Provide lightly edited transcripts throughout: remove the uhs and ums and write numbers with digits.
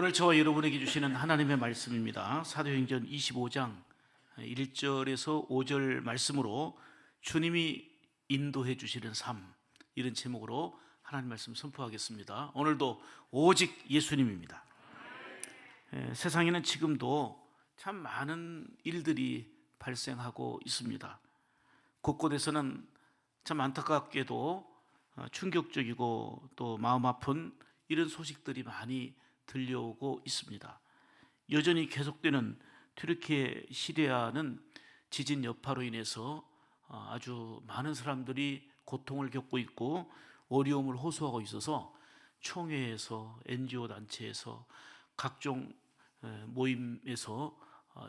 오늘 저와 여러분에게 주시는 하나님의 말씀입니다. 사도행전 25장 1절에서 5절 말씀으로 주님이 인도해 주시는 삶, 이런 제목으로 하나님 말씀 선포하겠습니다. 오늘도 오직 예수님입니다. 세상에는 지금도 참 많은 일들이 발생하고 있습니다. 곳곳에서는 참 안타깝게도 충격적이고 또 마음 아픈 이런 소식들이 많이 들려오고 있습니다. 여전히 계속되는 튀르키예 시리아는 지진 여파로 인해서 아주 많은 사람들이 고통을 겪고 있고 어려움을 호소하고 있어서 총회에서 NGO 단체에서 각종 모임에서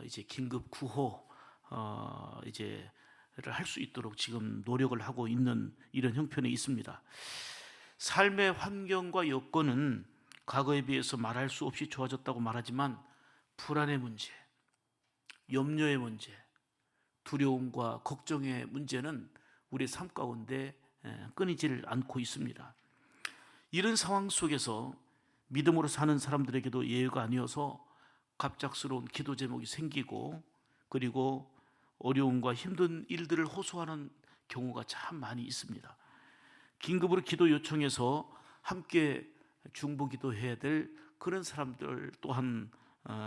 이제 긴급 구호 이제를 할 수 있도록 지금 노력을 하고 있는 이런 형편에 있습니다. 삶의 환경과 여건은 과거에 비해서 말할 수 없이 좋아졌다고 말하지만 불안의 문제, 염려의 문제, 두려움과 걱정의 문제는 우리 삶 가운데 끊이질 않고 있습니다. 이런 상황 속에서 믿음으로 사는 사람들에게도 예외가 아니어서 갑작스러운 기도 제목이 생기고 그리고 어려움과 힘든 일들을 호소하는 경우가 참 많이 있습니다. 긴급으로 기도 요청해서 함께 중보기도해야 될 그런 사람들 또한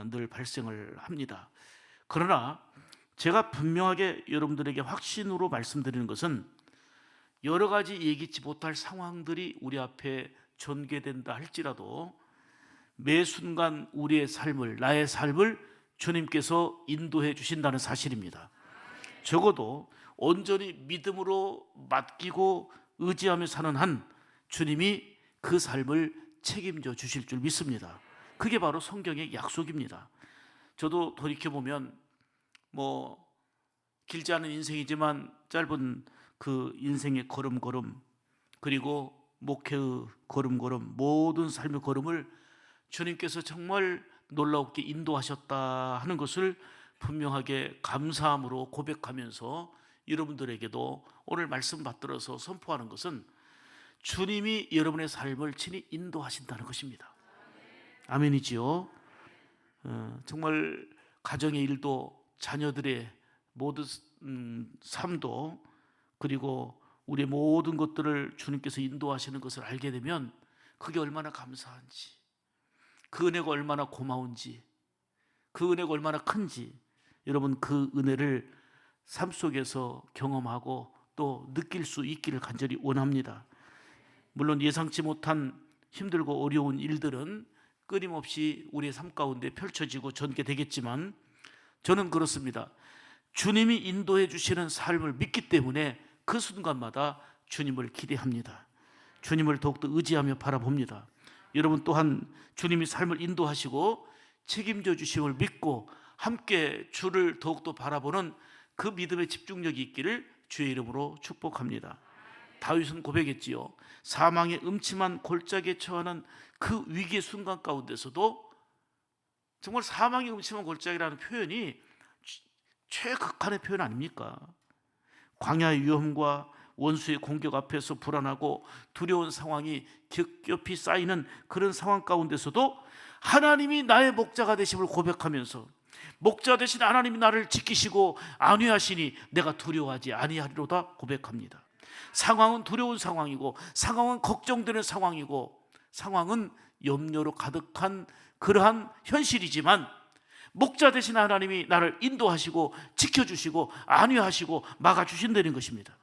늘 발생을 합니다. 그러나 제가 분명하게 여러분들에게 확신으로 말씀드리는 것은 여러 가지 예기치 못할 상황들이 우리 앞에 전개된다 할지라도 매 순간 우리의 삶을, 나의 삶을 주님께서 인도해 주신다는 사실입니다. 적어도 온전히 믿음으로 맡기고 의지하며 사는 한 주님이 그 삶을 책임져 주실 줄 믿습니다. 그게 바로 성경의 약속입니다. 저도 돌이켜보면 길지 않은 인생이지만 짧은 그 인생의 걸음걸음 그리고 목회의 걸음걸음 모든 삶의 걸음을 주님께서 정말 놀랍게 인도하셨다 하는 것을 분명하게 감사함으로 고백하면서 여러분들에게도 오늘 말씀 받들어서 선포하는 것은 주님이 여러분의 삶을 친히 인도하신다는 것입니다. 아멘이지요. 정말 가정의 일도 자녀들의 모든 삶도 그리고 우리의 모든 것들을 주님께서 인도하시는 것을 알게 되면 그게 얼마나 감사한지, 그 은혜가 얼마나 고마운지, 그 은혜가 얼마나 큰지 여러분 그 은혜를 삶 속에서 경험하고 또 느낄 수 있기를 간절히 원합니다. 물론 예상치 못한 힘들고 어려운 일들은 끊임없이 우리의 삶 가운데 펼쳐지고 전개되겠지만 저는 그렇습니다. 주님이 인도해 주시는 삶을 믿기 때문에 그 순간마다 주님을 기대합니다. 주님을 더욱더 의지하며 바라봅니다. 여러분 또한 주님이 삶을 인도하시고 책임져 주심을 믿고 함께 주를 더욱더 바라보는 그 믿음의 집중력이 있기를 주의 이름으로 축복합니다. 다윗은 고백했지요. 사망의 음침한 골짜기에 처하는 그 위기의 순간 가운데서도 정말 사망의 음침한 골짜기라는 표현이 최극한의 표현 아닙니까? 광야의 위험과 원수의 공격 앞에서 불안하고 두려운 상황이 겹겹이 쌓이는 그런 상황 가운데서도 하나님이 나의 목자가 되심을 고백하면서 목자 되신 하나님이 나를 지키시고 안위하시니 내가 두려워하지 아니하리로다 고백합니다. 상황은 두려운 상황이고 상황은 걱정되는 상황이고 상황은 염려로 가득한 그러한 현실이지만 목자 되신 하나님이 나를 인도하시고 지켜주시고 안위하시고 막아주신다는 것입니다.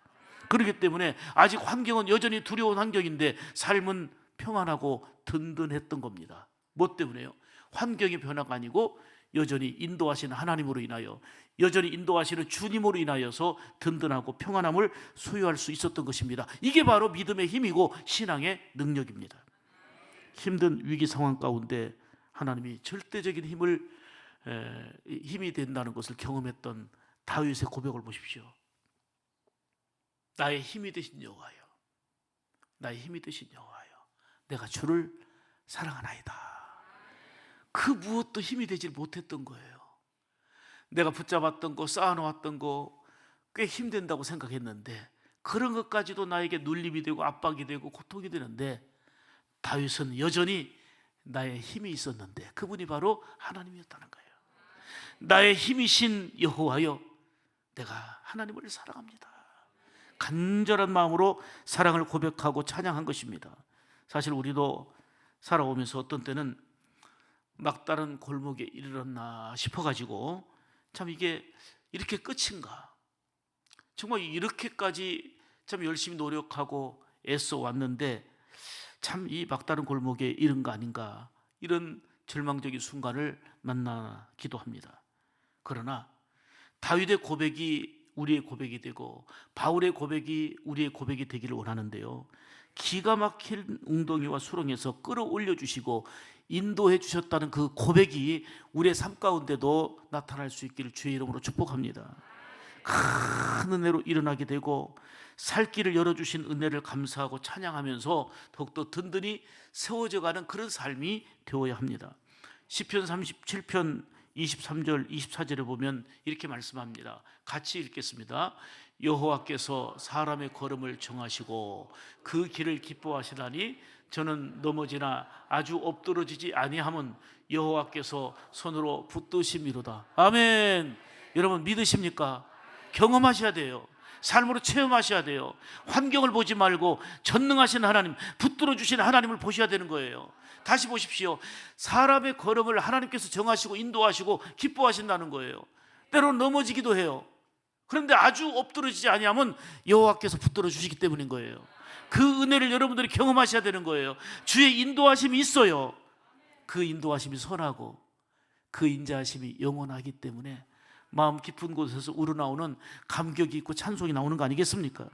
그렇기 때문에 아직 환경은 여전히 두려운 환경인데 삶은 평안하고 든든했던 겁니다. 뭐 때문에요? 환경의 변화가 아니고 여전히 인도하시는 하나님으로 인하여 여전히 인도하시는 주님으로 인하여서 든든하고 평안함을 소유할 수 있었던 것입니다. 이게 바로 믿음의 힘이고 신앙의 능력입니다. 힘든 위기 상황 가운데 하나님이 절대적인 힘이 된다는 것을 경험했던 다윗의 고백을 보십시오. 나의 힘이 되신 여호와여, 나의 힘이 되신 여호와여, 내가 주를 사랑하나이다. 그 무엇도 힘이 되지 못했던 거예요. 내가 붙잡았던 거, 쌓아놓았던 거 꽤 힘든다고 생각했는데 그런 것까지도 나에게 눌림이 되고 압박이 되고 고통이 되는데 다윗은 여전히 나의 힘이 있었는데 그분이 바로 하나님이었다는 거예요. 나의 힘이신 여호와여, 내가 하나님을 사랑합니다. 간절한 마음으로 사랑을 고백하고 찬양한 것입니다. 사실 우리도 살아오면서 어떤 때는 막다른 골목에 이르렀나 싶어가지고 참 이게 이렇게 끝인가, 정말 이렇게까지 참 열심히 노력하고 애써 왔는데 참 이 막다른 골목에 이른 거 아닌가, 이런 절망적인 순간을 만나기도 합니다. 그러나 다윗의 고백이 우리의 고백이 되고 바울의 고백이 우리의 고백이 되기를 원하는데요, 기가 막힌 웅덩이와 수렁에서 끌어올려 주시고 인도해 주셨다는 그 고백이 우리의 삶 가운데도 나타날 수 있기를 주의 이름으로 축복합니다. 큰 은혜로 일어나게 되고 살 길을 열어주신 은혜를 감사하고 찬양하면서 더욱더 든든히 세워져가는 그런 삶이 되어야 합니다. 시편 37편 23절 24절에 보면 이렇게 말씀합니다. 같이 읽겠습니다. 여호와께서 사람의 걸음을 정하시고 그 길을 기뻐하시다니 저는 넘어지나 아주 엎드러지지 아니함은 여호와께서 손으로 붙드심이로다. 아멘. 여러분 믿으십니까? 경험하셔야 돼요. 삶으로 체험하셔야 돼요. 환경을 보지 말고 전능하신 하나님, 붙들어 주신 하나님을 보셔야 되는 거예요. 다시 보십시오. 사람의 걸음을 하나님께서 정하시고 인도하시고 기뻐하신다는 거예요. 때로는 넘어지기도 해요. 그런데 아주 엎드러지지 아니하면 여호와께서 붙들어 주시기 때문인 거예요. 그 은혜를 여러분들이 경험하셔야 되는 거예요. 주의 인도하심이 있어요. 그 인도하심이 선하고 그 인자하심이 영원하기 때문에 마음 깊은 곳에서 우러나오는 감격이 있고 찬송이 나오는 거 아니겠습니까?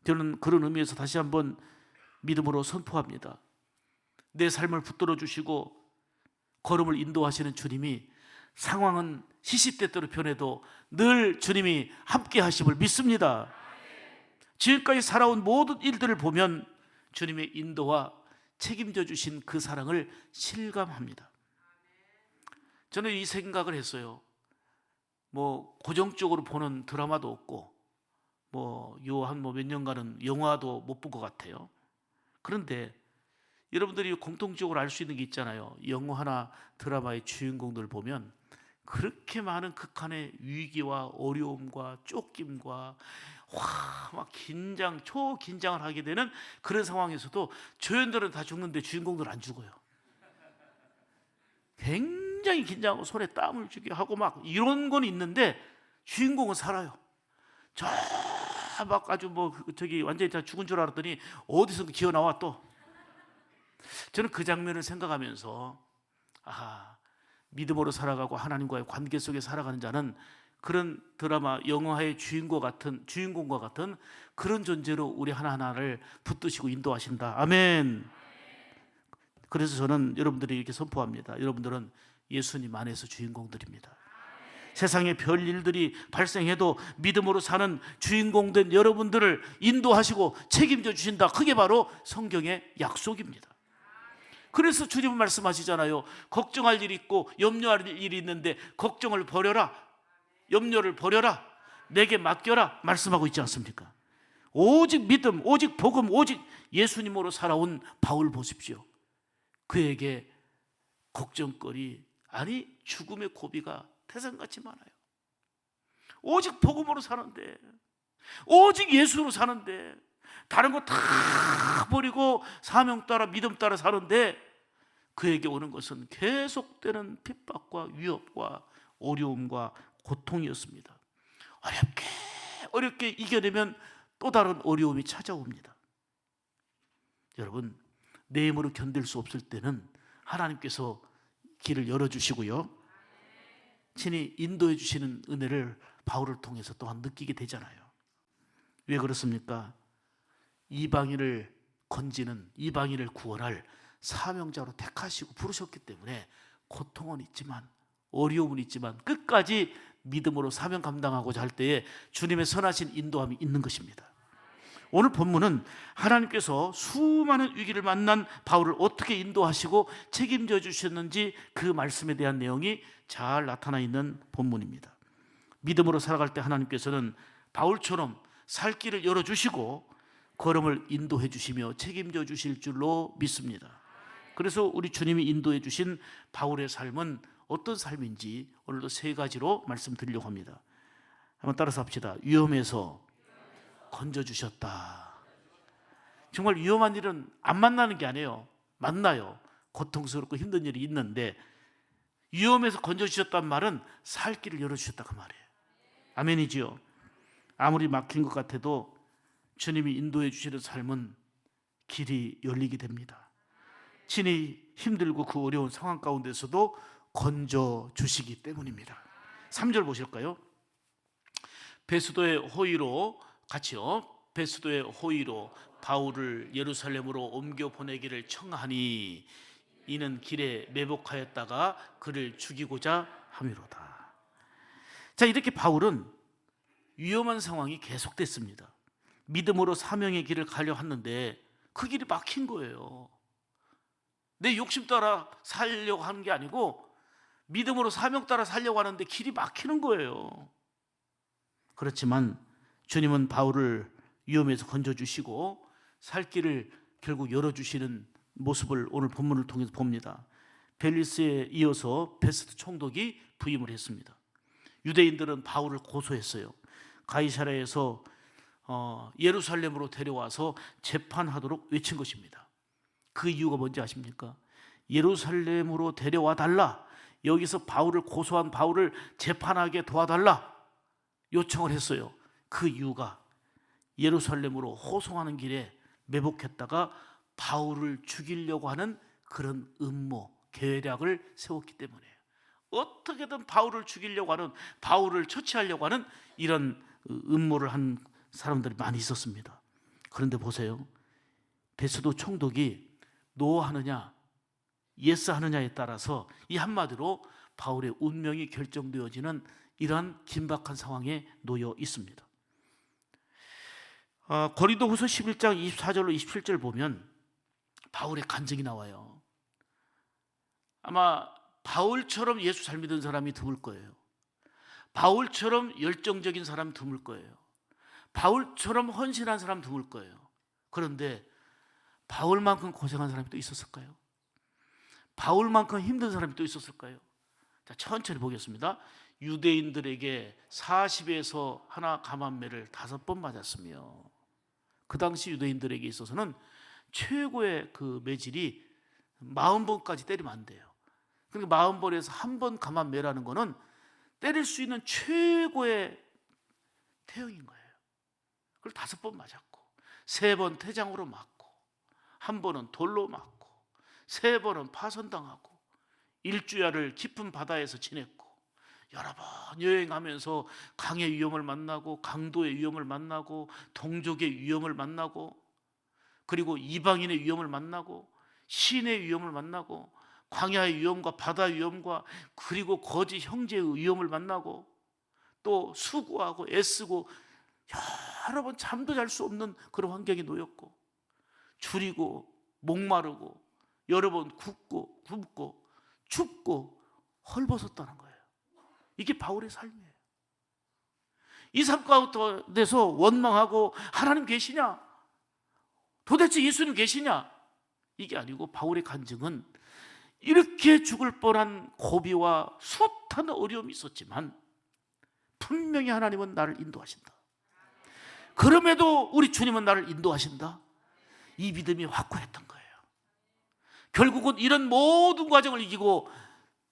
저는 그런 의미에서 다시 한번 믿음으로 선포합니다. 내 삶을 붙들어 주시고 걸음을 인도하시는 주님이 상황은 시시때때로 변해도 늘 주님이 함께 하심을 믿습니다. 지금까지 살아온 모든 일들을 보면 주님의 인도와 책임져 주신 그 사랑을 실감합니다. 저는 이 생각을 했어요. 고정적으로 보는 드라마도 없고 한 몇 년간은 영화도 못 본 것 같아요. 그런데 여러분들이 공통적으로 알 수 있는 게 있잖아요. 영화나 드라마의 주인공들 보면 그렇게 많은 극한의 위기와 어려움과 쫓김과 막 초긴장을 하게 되는 그런 상황에서도 조연들은 다 죽는데 주인공들은 안 죽어요. 굉장히 긴장하고 손에 땀을 쥐게 하고 막 이런 건 있는데 주인공은 살아요. 막 아주 완전히 다 죽은 줄 알았더니 어디서 기어 나와 또. 저는 그 장면을 생각하면서 믿음으로 살아가고 하나님과의 관계 속에 살아가는 자는 그런 드라마 영화의 주인공과 같은 그런 존재로 우리 하나하나를 붙드시고 인도하신다. 아멘. 그래서 저는 여러분들이 이렇게 선포합니다. 여러분들은 예수님 안에서 주인공들입니다. 세상에 별 일들이 발생해도 믿음으로 사는 주인공된 여러분들을 인도하시고 책임져 주신다. 그게 바로 성경의 약속입니다. 그래서 주님은 말씀하시잖아요. 걱정할 일이 있고 염려할 일이 있는데 걱정을 버려라, 염려를 버려라, 내게 맡겨라 말씀하고 있지 않습니까? 오직 믿음, 오직 복음, 오직 예수님으로 살아온 바울 보십시오. 그에게 걱정거리, 아니 죽음의 고비가 태산같이 많아요. 오직 복음으로 사는데, 오직 예수로 사는데, 다른 거 다 버리고 사명 따라 믿음 따라 사는데 그에게 오는 것은 계속되는 핍박과 위협과 어려움과 고통이었습니다. 어렵게 이겨내면 또 다른 어려움이 찾아옵니다. 여러분, 내 힘으로 견딜 수 없을 때는 하나님께서 길을 열어주시고요, 친히 인도해 주시는 은혜를 바울을 통해서 또한 느끼게 되잖아요. 왜 그렇습니까? 이방인을 건지는, 이방인을 구원할 사명자로 택하시고 부르셨기 때문에 고통은 있지만, 어려움은 있지만 끝까지 믿음으로 사명 감당하고자 할 때에 주님의 선하신 인도함이 있는 것입니다. 오늘 본문은 하나님께서 수많은 위기를 만난 바울을 어떻게 인도하시고 책임져 주셨는지 그 말씀에 대한 내용이 잘 나타나 있는 본문입니다. 믿음으로 살아갈 때 하나님께서는 바울처럼 살 길을 열어주시고 걸음을 인도해 주시며 책임져 주실 줄로 믿습니다. 그래서 우리 주님이 인도해 주신 바울의 삶은 어떤 삶인지 오늘도 세 가지로 말씀드리려고 합니다. 한번 따라서 합시다. 위험에서 건져주셨다. 정말 위험한 일은 안 만나는 게 아니에요. 만나요. 고통스럽고 힘든 일이 있는데 위험에서 건져주셨단 말은 살 길을 열어주셨다 그 말이에요. 아멘이지요. 아무리 막힌 것 같아도 주님이 인도해 주시는 삶은 길이 열리게 됩니다. 친히 힘들고 그 어려운 상황 가운데서도 건져주시기 때문입니다. 3절 보실까요? 베스도의 호의로 같이요. 베스도의 호의로 바울을 예루살렘으로 옮겨 보내기를 청하니 이는 길에 매복하였다가 그를 죽이고자 함이로다. 자, 이렇게 바울은 위험한 상황이 계속됐습니다. 믿음으로 사명의 길을 가려 하는데 그 길이 막힌 거예요. 내 욕심 따라 살려고 하는 게 아니고 믿음으로 사명 따라 살려고 하는데 길이 막히는 거예요. 그렇지만 주님은 바울을 위험에서 건져주시고 살 길을 결국 열어주시는 모습을 오늘 본문을 통해서 봅니다. 벨리스에 이어서 베스트 총독이 부임을 했습니다. 유대인들은 바울을 고소했어요. 가이사랴에서 예루살렘으로 데려와서 재판하도록 외친 것입니다. 그 이유가 뭔지 아십니까? 예루살렘으로 데려와 달라, 여기서 바울을 고소한 바울을 재판하게 도와달라 요청을 했어요. 그 이유가 예루살렘으로 호송하는 길에 매복했다가 바울을 죽이려고 하는 그런 음모, 계략을 세웠기 때문이에요. 어떻게든 바울을 죽이려고 하는, 바울을 처치하려고 하는 이런 음모를 한 사람들이 많이 있었습니다. 그런데 보세요. 베스도 총독이 노하느냐 예스 하느냐에 따라서 이 한마디로 바울의 운명이 결정되어지는 이러한 긴박한 상황에 놓여 있습니다. 고린도후서 11장 24절로 27절 보면 바울의 간증이 나와요. 아마 바울처럼 예수 잘 믿은 사람이 드물 거예요. 바울처럼 열정적인 사람 드물 거예요. 바울처럼 헌신한 사람 드물 거예요. 그런데 바울만큼 고생한 사람이 또 있었을까요? 바울만큼 힘든 사람이 또 있었을까요? 자, 천천히 보겠습니다. 유대인들에게 40에서 하나 감한매를 5번 맞았으며, 그 당시 유대인들에게 있어서는 최고의 그 매질이 40번까지 때리면 안 돼요. 그러니까 40번에서 한 번 감한매라는 거는 때릴 수 있는 최고의 태형인 거예요. 그걸 5번 맞았고, 3번 태장으로 맞고, 1번은 돌로 맞고, 3번은 파선당하고, 일주야를 깊은 바다에서 지냈고, 여러 번 여행하면서 강의 위험을 만나고, 강도의 위험을 만나고, 동족의 위험을 만나고, 그리고 이방인의 위험을 만나고, 신의 위험을 만나고, 광야의 위험과 바다의 위험과, 그리고 거짓 형제의 위험을 만나고, 또 수고하고 애쓰고 여러 번 잠도 잘 수 없는 그런 환경에 놓였고, 줄이고 목마르고 여러 번 굶고 춥고 헐벗었다는 거예요. 이게 바울의 삶이에요. 이 삶 가운데서 원망하고 하나님 계시냐? 도대체 예수님 계시냐? 이게 아니고 바울의 간증은 이렇게 죽을 뻔한 고비와 숱한 어려움이 있었지만 분명히 하나님은 나를 인도하신다. 그럼에도 우리 주님은 나를 인도하신다. 이 믿음이 확고했던 거예요. 결국은 이런 모든 과정을 이기고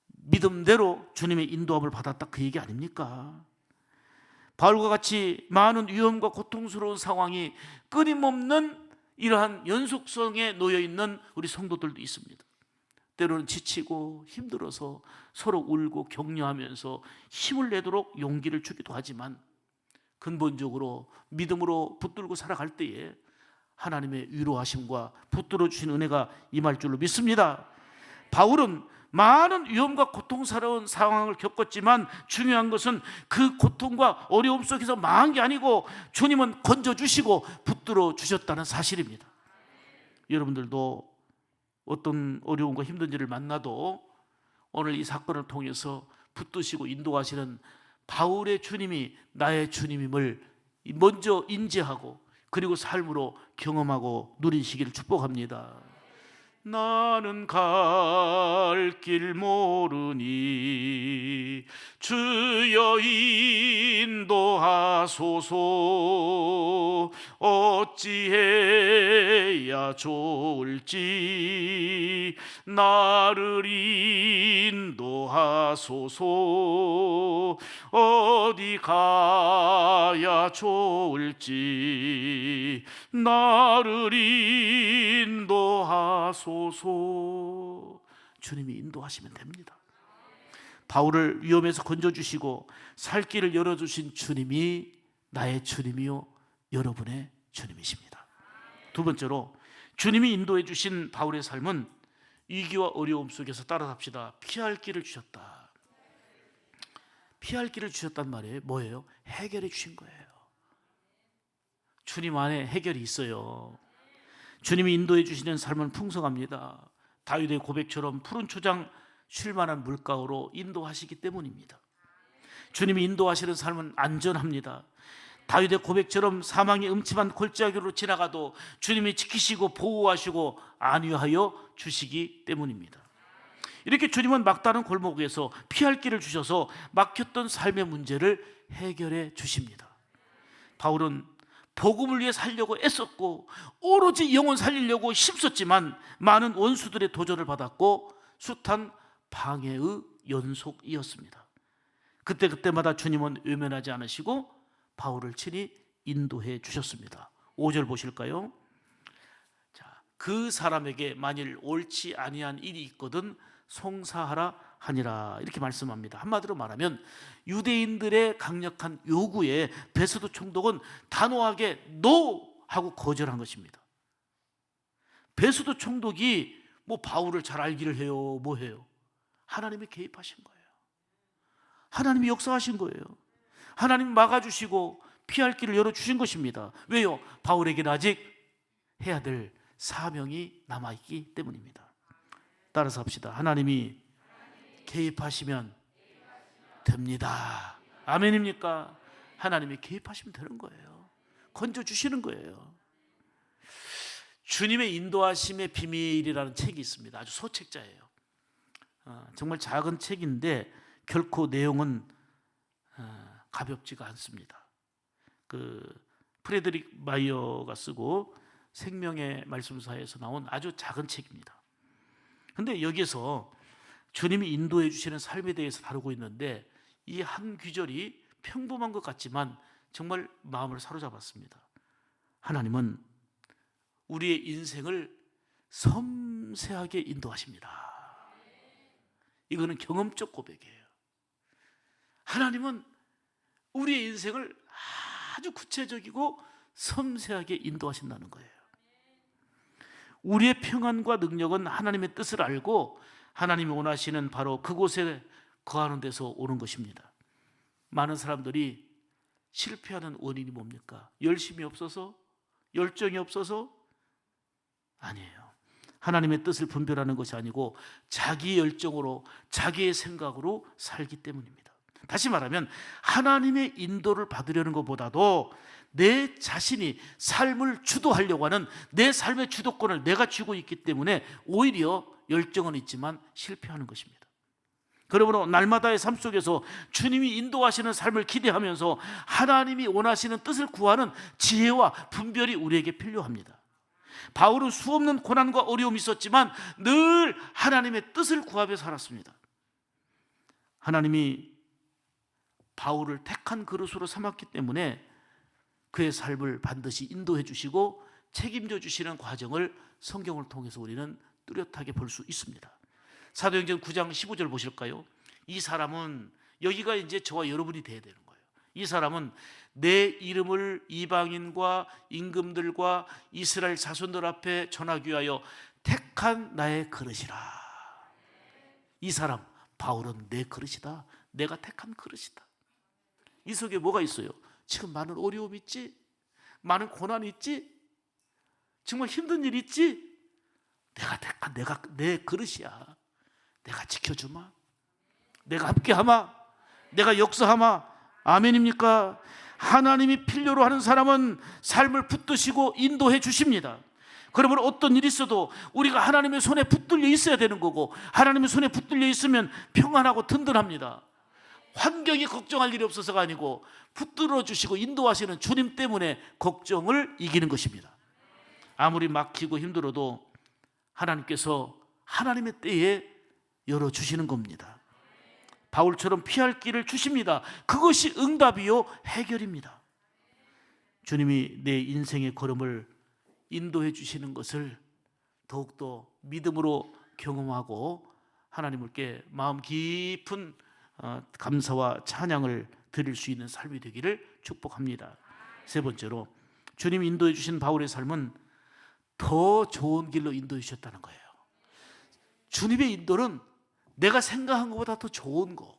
믿음대로 주님의 인도함을 받았다, 그 얘기 아닙니까? 바울과 같이 많은 위험과 고통스러운 상황이 끊임없는 이러한 연속성에 놓여있는 우리 성도들도 있습니다. 때로는 지치고 힘들어서 서로 울고 격려하면서 힘을 내도록 용기를 주기도 하지만 근본적으로 믿음으로 붙들고 살아갈 때에 하나님의 위로하심과 붙들어 주신 은혜가 임할 줄로 믿습니다. 바울은 많은 위험과 고통스러운 상황을 겪었지만 중요한 것은 그 고통과 어려움 속에서 망한 게 아니고 주님은 건져주시고 붙들어 주셨다는 사실입니다. 여러분들도 어떤 어려움과 힘든 일을 만나도 오늘 이 사건을 통해서 붙드시고 인도하시는 바울의 주님이 나의 주님임을 먼저 인지하고 그리고 삶으로 경험하고 누리시기를 축복합니다. 나는 갈 길 모르니 주여 인도하소서. 어찌해야 좋을지 나를 인도하소서. 어디 가야 좋을지 나를 인도하소서. 주님이 인도하시면 됩니다. 바울을 위험에서 건져주시고 살 길을 열어주신 주님이 나의 주님이요 여러분의 주님이십니다. 두 번째로, 주님이 인도해 주신 바울의 삶은 위기와 어려움 속에서 따라삽시다. 피할 길을 주셨다. 피할 길을 주셨단 말이에요. 뭐예요? 해결해 주신 거예요. 주님 안에 해결이 있어요. 주님이 인도해 주시는 삶은 풍성합니다. 다윗의 고백처럼 푸른 초장 쉴 만한 물가로 인도하시기 때문입니다. 주님이 인도하시는 삶은 안전합니다. 다윗의 고백처럼 사망의 음침한 골짜기로 지나가도 주님이 지키시고 보호하시고 안위하여 주시기 때문입니다. 이렇게 주님은 막다른 골목에서 피할 길을 주셔서 막혔던 삶의 문제를 해결해 주십니다. 바울은 복음을 위해 살려고 애썼고 오로지 영혼 살리려고 힘썼지만 많은 원수들의 도전을 받았고 숱한 방해의 연속이었습니다. 그때마다 주님은 외면하지 않으시고 바울을 친히 인도해 주셨습니다. 5절 보실까요? 자, 그 사람에게 만일 옳지 아니한 일이 있거든 송사하라 하니라, 이렇게 말씀합니다. 한마디로 말하면 유대인들의 강력한 요구에 베스도 총독은 단호하게 NO 하고 거절한 것입니다. 베스도 총독이 뭐 바울을 잘 알기를 해요, 뭐 해요? 하나님이 개입하신 거예요. 하나님이 역사하신 거예요. 하나님이 막아주시고 피할 길을 열어주신 것입니다. 왜요? 바울에게는 아직 해야 될 사명이 남아있기 때문입니다. 따라서 합시다. 하나님이 개입하시면 됩니다. 아멘입니까? 하나님이 개입하시면 되는 거예요. 건져주시는 거예요. 주님의 인도하심의 비밀이라는 책이 있습니다. 아주 소책자예요. 정말 작은 책인데 결코 내용은 가볍지가 않습니다. 그 프레드릭 마이어가 쓰고 생명의 말씀사에서 나온 아주 작은 책입니다. 근데 여기에서 주님이 인도해 주시는 삶에 대해서 다루고 있는데 이 한 귀절이 평범한 것 같지만 정말 마음을 사로잡았습니다. 하나님은 우리의 인생을 섬세하게 인도하십니다. 이거는 경험적 고백이에요. 하나님은 우리의 인생을 아주 구체적이고 섬세하게 인도하신다는 거예요. 우리의 평안과 능력은 하나님의 뜻을 알고 하나님이 원하시는 바로 그곳에 거하는 데서 오는 것입니다. 많은 사람들이 실패하는 원인이 뭡니까? 열심이 없어서? 열정이 없어서? 아니에요. 하나님의 뜻을 분별하는 것이 아니고 자기 열정으로 자기의 생각으로 살기 때문입니다. 다시 말하면 하나님의 인도를 받으려는 것보다도 내 자신이 삶을 주도하려고 하는 내 삶의 주도권을 내가 쥐고 있기 때문에 오히려 열정은 있지만 실패하는 것입니다. 그러므로 날마다의 삶 속에서 주님이 인도하시는 삶을 기대하면서 하나님이 원하시는 뜻을 구하는 지혜와 분별이 우리에게 필요합니다. 바울은 수없는 고난과 어려움이 있었지만 늘 하나님의 뜻을 구하며 살았습니다. 하나님이 바울을 택한 그릇으로 삼았기 때문에 그의 삶을 반드시 인도해 주시고 책임져 주시는 과정을 성경을 통해서 우리는 뚜렷하게 볼 수 있습니다. 사도행전 9장 15절 보실까요? 이 사람은, 여기가 이제 저와 여러분이 돼야 되는 거예요. 이 사람은 내 이름을 이방인과 임금들과 이스라엘 자손들 앞에 전하기 위하여 택한 나의 그릇이라. 이 사람 바울은 내 그릇이다. 내가 택한 그릇이다. 이 속에 뭐가 있어요? 지금 많은 어려움 있지? 많은 고난이 있지? 정말 힘든 일 있지? 내가 택한 내 그릇이야. 내가 지켜주마. 내가 함께하마. 내가 역사하마. 아멘입니까? 하나님이 필요로 하는 사람은 삶을 붙드시고 인도해 주십니다. 그러므로 어떤 일이 있어도 우리가 하나님의 손에 붙들려 있어야 되는 거고, 하나님의 손에 붙들려 있으면 평안하고 든든합니다. 환경이 걱정할 일이 없어서가 아니고 붙들어 주시고 인도하시는 주님 때문에 걱정을 이기는 것입니다. 아무리 막히고 힘들어도 하나님께서 하나님의 때에 열어주시는 겁니다. 바울처럼 피할 길을 주십니다. 그것이 응답이요 해결입니다. 주님이 내 인생의 걸음을 인도해 주시는 것을 더욱더 믿음으로 경험하고 하나님께 마음 깊은 감사와 찬양을 드릴 수 있는 삶이 되기를 축복합니다. 세 번째로, 주님이 인도해 주신 바울의 삶은 더 좋은 길로 인도해 주셨다는 거예요. 주님의 인도는 내가 생각한 것보다 더 좋은 거,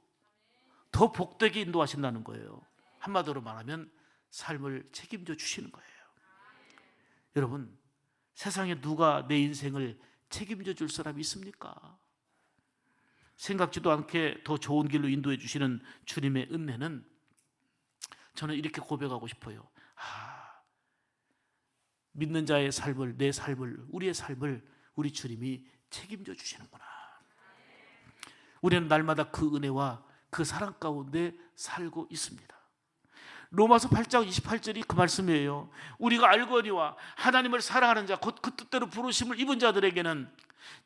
더 복되게 인도하신다는 거예요. 한마디로 말하면 삶을 책임져 주시는 거예요. 여러분, 세상에 누가 내 인생을 책임져 줄 사람이 있습니까? 생각지도 않게 더 좋은 길로 인도해 주시는 주님의 은혜는, 저는 이렇게 고백하고 싶어요. 믿는 자의 삶을, 내 삶을, 우리의 삶을 우리 주님이 책임져 주시는구나. 우리는 날마다 그 은혜와 그 사랑 가운데 살고 있습니다. 로마서 8장 28절이 그 말씀이에요. 우리가 알거니와 하나님을 사랑하는 자, 곧 그 뜻대로 부르심을 입은 자들에게는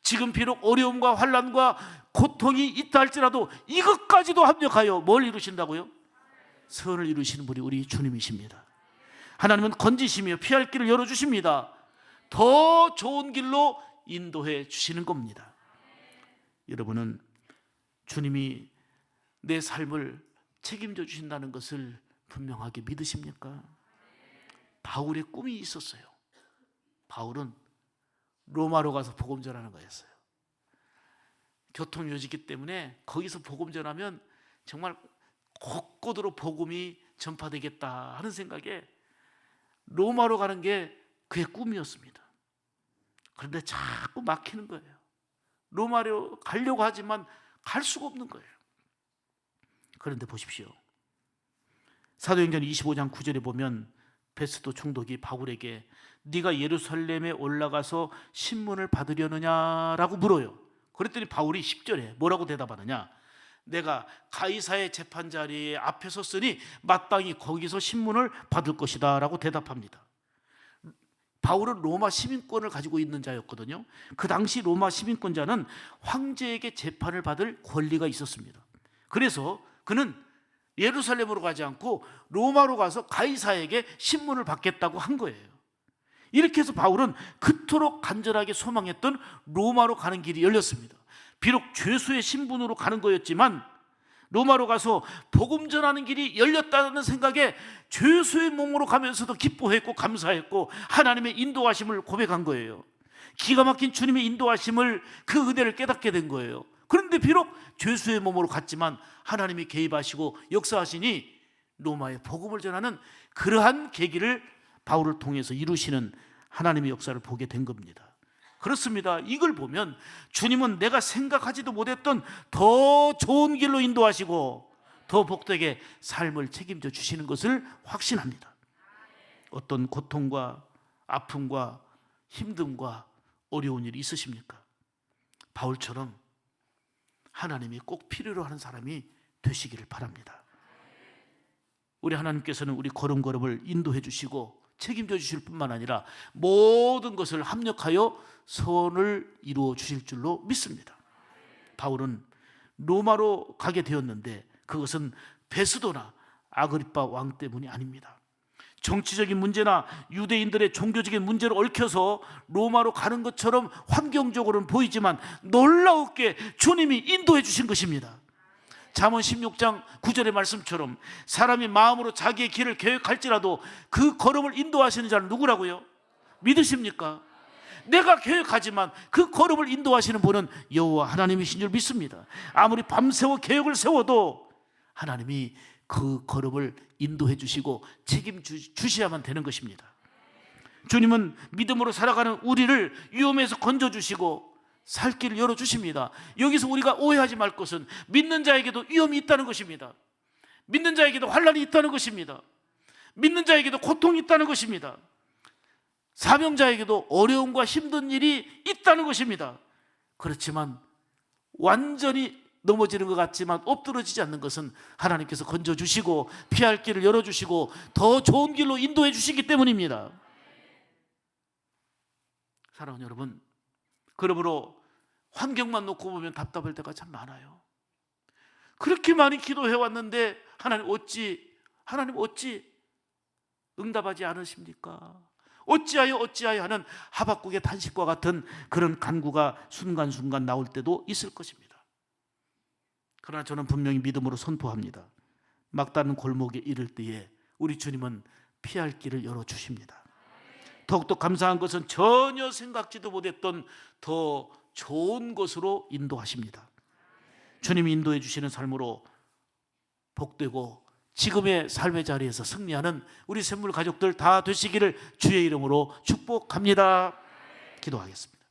지금 비록 어려움과 환난과 고통이 있다 할지라도 이것까지도 합력하여 뭘 이루신다고요? 선을 이루시는 분이 우리 주님이십니다. 하나님은 건지시며 피할 길을 열어주십니다. 더 좋은 길로 인도해 주시는 겁니다. 여러분은 주님이 내 삶을 책임져 주신다는 것을 분명하게 믿으십니까? 바울의 꿈이 있었어요. 바울은 로마로 가서 복음 전하는 거였어요. 교통요지기 때문에 거기서 복음 전하면 정말 곳곳으로 복음이 전파되겠다 하는 생각에 로마로 가는 게 그의 꿈이었습니다. 그런데 자꾸 막히는 거예요. 로마로 가려고 하지만 갈 수가 없는 거예요. 그런데 보십시오. 사도행전 25장 9절에 보면 베스도 총독이 바울에게 네가 예루살렘에 올라가서 신문을 받으려느냐라고 물어요. 그랬더니 바울이 10절에 뭐라고 대답하느냐? 내가 가이사의 재판 자리에 앞에 섰으니 마땅히 거기서 신문을 받을 것이다 라고 대답합니다. 바울은 로마 시민권을 가지고 있는 자였거든요. 그 당시 로마 시민권자는 황제에게 재판을 받을 권리가 있었습니다. 그래서 그는 예루살렘으로 가지 않고 로마로 가서 가이사에게 신문을 받겠다고 한 거예요. 이렇게 해서 바울은 그토록 간절하게 소망했던 로마로 가는 길이 열렸습니다. 비록 죄수의 신분으로 가는 거였지만 로마로 가서 복음 전하는 길이 열렸다는 생각에 죄수의 몸으로 가면서도 기뻐했고 감사했고 하나님의 인도하심을 고백한 거예요. 기가 막힌 주님의 인도하심을, 그 은혜를 깨닫게 된 거예요. 그런데 비록 죄수의 몸으로 갔지만 하나님이 개입하시고 역사하시니 로마에 복음을 전하는 그러한 계기를 바울을 통해서 이루시는 하나님의 역사를 보게 된 겁니다. 그렇습니다. 이걸 보면 주님은 내가 생각하지도 못했던 더 좋은 길로 인도하시고 더 복되게 삶을 책임져 주시는 것을 확신합니다. 어떤 고통과 아픔과 힘듦과 어려운 일이 있으십니까? 바울처럼 하나님이 꼭 필요로 하는 사람이 되시기를 바랍니다. 우리 하나님께서는 우리 걸음걸음을 인도해 주시고 책임져 주실 뿐만 아니라 모든 것을 합력하여 선을 이루어 주실 줄로 믿습니다. 바울은 로마로 가게 되었는데 그것은 베스도나 아그리빠 왕 때문이 아닙니다. 정치적인 문제나 유대인들의 종교적인 문제로 얽혀서 로마로 가는 것처럼 환경적으로는 보이지만 놀라웠게 주님이 인도해 주신 것입니다. 잠언 16장 9절의 말씀처럼 사람이 마음으로 자기의 길을 계획할지라도 그 걸음을 인도하시는 자는 누구라고요? 믿으십니까? 내가 계획하지만 그 걸음을 인도하시는 분은 여호와 하나님이신 줄 믿습니다. 아무리 밤새워 계획을 세워도 하나님이 그 걸음을 인도해 주시고 책임주셔야만 되는 것입니다. 주님은 믿음으로 살아가는 우리를 위험에서 건져주시고 살 길을 열어주십니다. 여기서 우리가 오해하지 말 것은 믿는 자에게도 위험이 있다는 것입니다. 믿는 자에게도 환난이 있다는 것입니다. 믿는 자에게도 고통이 있다는 것입니다. 사명자에게도 어려움과 힘든 일이 있다는 것입니다. 그렇지만 완전히 넘어지는 것 같지만 엎드러지지 않는 것은 하나님께서 건져주시고 피할 길을 열어주시고 더 좋은 길로 인도해 주시기 때문입니다. 사랑하는 여러분, 그러므로 환경만 놓고 보면 답답할 때가 참 많아요. 그렇게 많이 기도해 왔는데 하나님 어찌 응답하지 않으십니까? 어찌하여 하는 하박국의 탄식과 같은 그런 간구가 순간순간 나올 때도 있을 것입니다. 그러나 저는 분명히 믿음으로 선포합니다. 막다른 골목에 이를 때에 우리 주님은 피할 길을 열어주십니다. 더욱더 감사한 것은 전혀 생각지도 못했던 더 좋은 것으로 인도하십니다. 주님이 인도해 주시는 삶으로 복되고 지금의 삶의 자리에서 승리하는 우리 샘물 가족들 다 되시기를 주의 이름으로 축복합니다. 기도하겠습니다.